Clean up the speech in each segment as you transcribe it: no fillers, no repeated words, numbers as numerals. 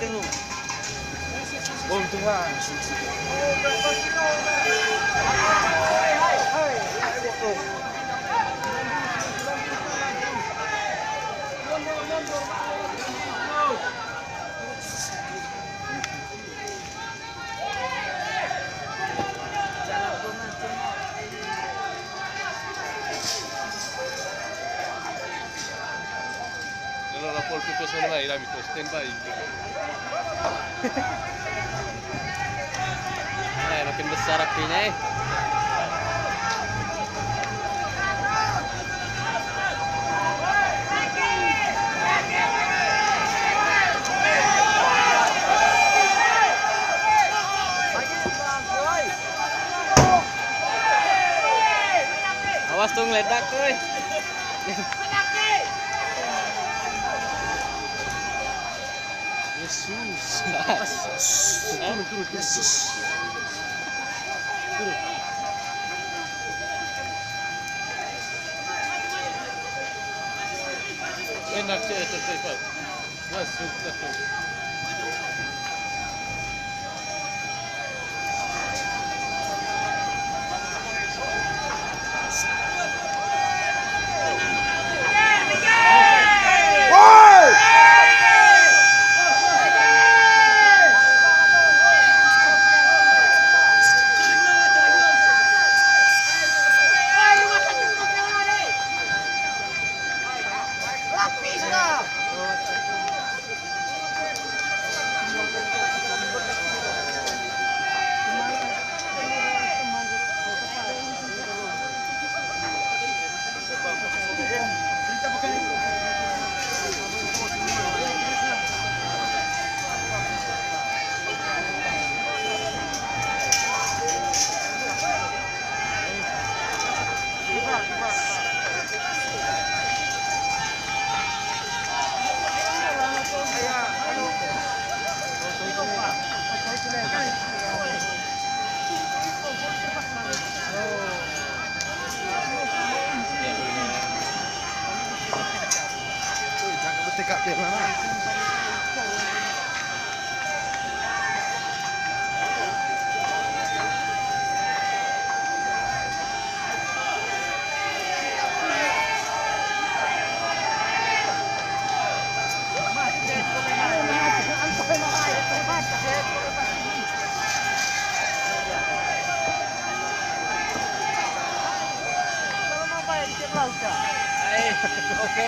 tengok. Oh, Tuhan. Allora Paul più persone mai la mito stand by. Makin besar apinya Awas tuh ngeledak kuy. Yesus. Turun. Yesus. Turun. Enak sih tercepat. Masuk. Jangan bertekak dia mana. Oke.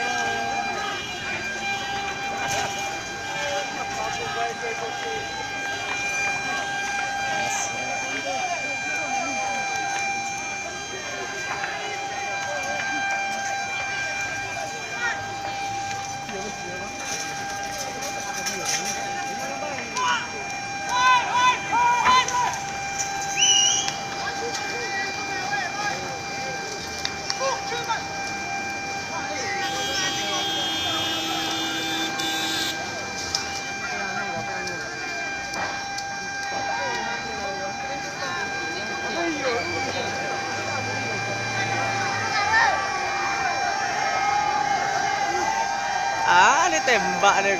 Ah, ditembak deh.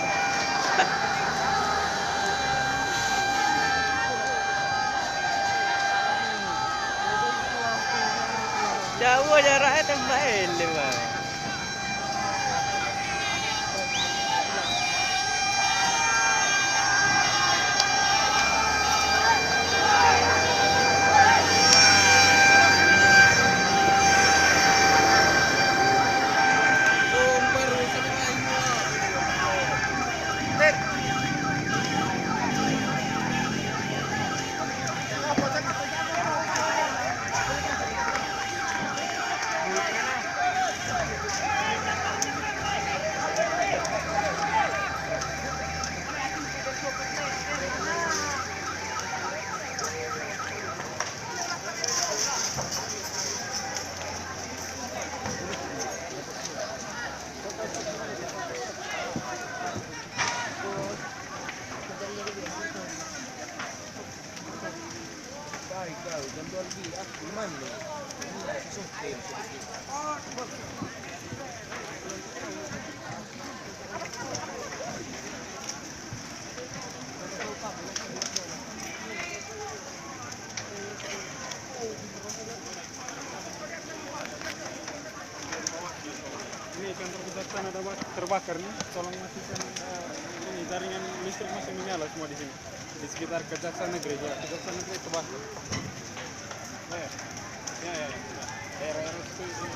Jauh jaraknya tembak ini, Bang. Jam 2 lagi. Iman ni. Ini susah sedikit. kantor kejaksaan ada terbakar nih, tolong matikan ini jaringan listrik masih menyala semua di sini. Di sekitar kejaksaan negeri ya, kejaksaan negeri terbakar. Ya. Daerah RSP ini.